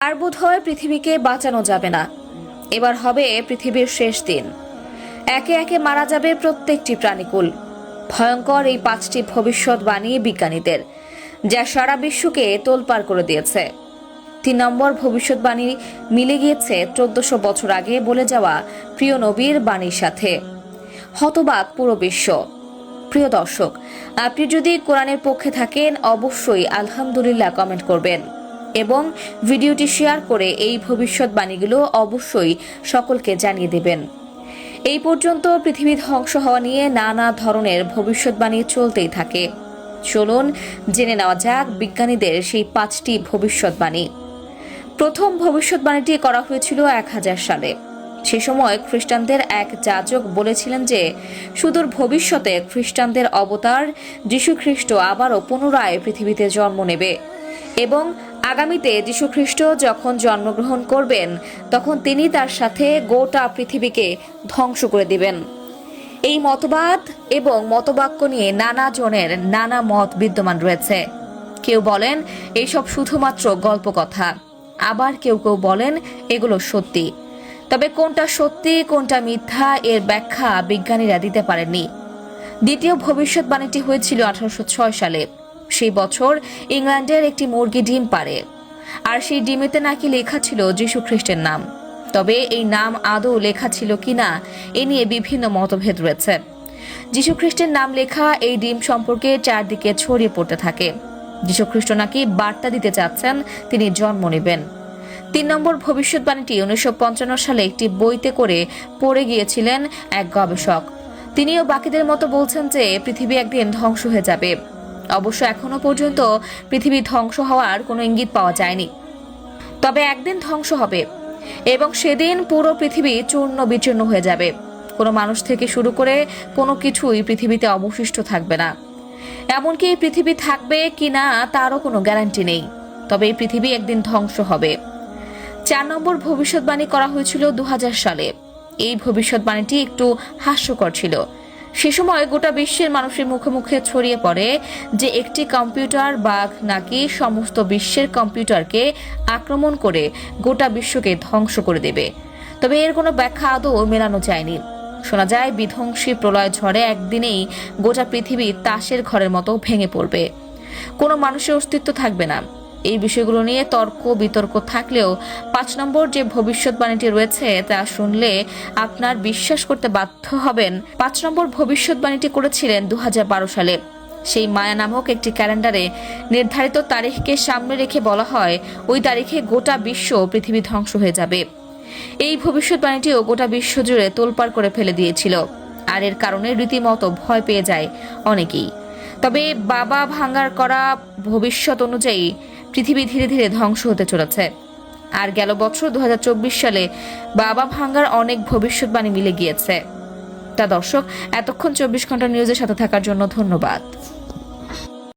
আর বোধহয় পৃথিবীকে বাঁচানো যাবে না। এবার হবে পৃথিবীর শেষ দিন। একে একে মারা যাবে প্রত্যেকটি প্রাণীকুল। ভয়ঙ্কর এই 5টি ভবিষ্যৎবাণী বিজ্ঞানীদের, যা সারা বিশ্বকে তোলপাড় করে দিয়েছে। 3 নম্বর ভবিষ্যৎবাণী মিলে গিয়েছে 1400 বছর আগে বলে যাওয়া প্রিয় নবীর বাণীর সাথে। হতবাক পুরো বিশ্ব। প্রিয় দর্শক, আপনি যদি কোরআনের পক্ষে থাকেন অবশ্যই আলহামদুলিল্লাহ কমেন্ট করবেন এবং ভিডিওটি শেয়ার করে এই ভবিষ্যৎবাণীগুলো অবশ্যই সকলকে জানিয়ে দেবেন। এই পর্যন্ত পৃথিবী ধ্বংস হওয়া নিয়ে নানা ধরনের ভবিষ্যৎবাণী চলতেই থাকে। চলুন জেনে নেওয়া যাক বিজ্ঞানীদের সেই 5টি ভবিষ্যৎবাণী। প্রথম ভবিষ্যৎবাণীটি করা হয়েছিল 1000 সালে। সে সময় খ্রিস্টানদের এক যাজক বলেছিলেন যে সুদূর ভবিষ্যতে খ্রিস্টানদের অবতার যীশু খ্রিস্ট আবারও পুনরায় পৃথিবীতে জন্ম নেবে এবং আগামীতে যীশু খ্রিস্ট যখন জন্মগ্রহণ করবেন তখন তিনি তার সাথে গোটা পৃথিবীকে ধ্বংস করে দিবেন। এই মতবাদ এবং মতবাক্য নিয়ে নানা জনের নানা মত বিদ্যমান রয়েছে। কেউ বলেন এইসব শুধুমাত্র গল্প কথা, আবার কেউ কেউ বলেন এগুলো সত্যি। তবে কোনটা সত্যি কোনটা মিথ্যা এর ব্যাখ্যা বিজ্ঞানীরা দিতে পারেননি। দ্বিতীয় ভবিষ্যৎবাণীটি হয়েছিল 1806 সালে। সেই বছর ইংল্যান্ডের একটি মুরগি ডিম পাড়ে, আর সেই ডিমেতে নাকি লেখা ছিল যীশু খ্রিস্টের নাম। তবে এই নাম আদৌ লেখা ছিল কিনা এ নিয়ে বিভিন্ন মতভেদ রয়েছে। যীশু খ্রিস্টের নাম লেখা এই ডিম সম্পর্কে চারদিকে ছড়িয়ে পড়তে থাকে। যীশু খ্রিস্ট নাকি বার্তা দিতে চাচ্ছেন তিনি জন্ম নেবেন। 3 নম্বর ভবিষ্যৎবাণীটি 1955 সালে একটি বইতে করে পড়ে গিয়েছিলেন এক গবেষক। তিনিও বাকিদের মতো বলছেন যে পৃথিবী একদিন ধ্বংস হয়ে যাবে। অবশ্য এখনো পর্যন্ত পৃথিবী ধ্বংস হওয়ার কোনো ইঙ্গিত পাওয়া যায়নি। তবে একদিন ধ্বংস হবে এবং সেদিন পুরো পৃথিবী চূর্ণ বিচূর্ণ হয়ে যাবে। কোনো মানুষ থেকে শুরু করে কোনো কিছুই পৃথিবীতে অবশিষ্ট থাকবে না। এমনকি এই পৃথিবী থাকবে কিনা তারও কোনো গ্যারান্টি নেই। তবে এই পৃথিবী একদিন ধ্বংস হবে। 4 নম্বর ভবিষ্যৎবাণী করা হয়েছিল 2000 সালে। এই ভবিষ্যৎবাণীটি একটু হাস্যকর ছিল। সে সময় গোটা বিশ্বের মানুষের মুখে মুখে ছড়িয়ে পড়ে যে একটি কম্পিউটার বাঘ নাকি সমস্ত বিশ্বের কম্পিউটারকে আক্রমণ করে গোটা বিশ্বকে ধ্বংস করে দেবে। তবে এর কোনো ব্যাখ্যা আদৌ মেলানো যায়নি। শোনা যায় বিধ্বংসী প্রলয় ঝড়ে একদিনেই গোটা পৃথিবী তাসের ঘরের মতো ভেঙে পড়বে, কোনো মানুষের অস্তিত্ব থাকবে না। এই বিষয়গুলো নিয়ে তর্ক বিতর্ক থাকলেও 5 নম্বর যে ভবিষ্যৎবাণীটি রয়েছে তা শুনলে আপনার বিশ্বাস করতে বাধ্য হবেন। 5 নম্বর ভবিষ্যৎবাণীটি করেছিলেন 2012 সালে। সেই মায়া নামক একটি ক্যালেন্ডারে নির্ধারিত তারিখকে সামনে রেখে বলা হয় ওই তারিখে গোটা বিশ্ব পৃথিবী ধ্বংস হয়ে যাবে। এই ভবিষ্যৎবাণীটিও গোটা বিশ্ব জুড়ে তোলপাড় করে ফেলে দিয়েছিল, আর এর কারণে রীতিমতো ভয় পেয়ে যায় অনেকেই। তবে বাবা ভাঙ্গার করা ভবিষ্যৎ অনুযায়ী পৃথিবী ধীরে ধীরে ধ্বংস হতে চলেছে। আর গেল বছর 2024 সালে বাবা ভাঙ্গার অনেক ভবিষ্যৎবাণী মিলে গিয়েছে। তা দর্শক, এতক্ষণ 24 ঘন্টা নিউজের সাথে থাকার জন্য ধন্যবাদ।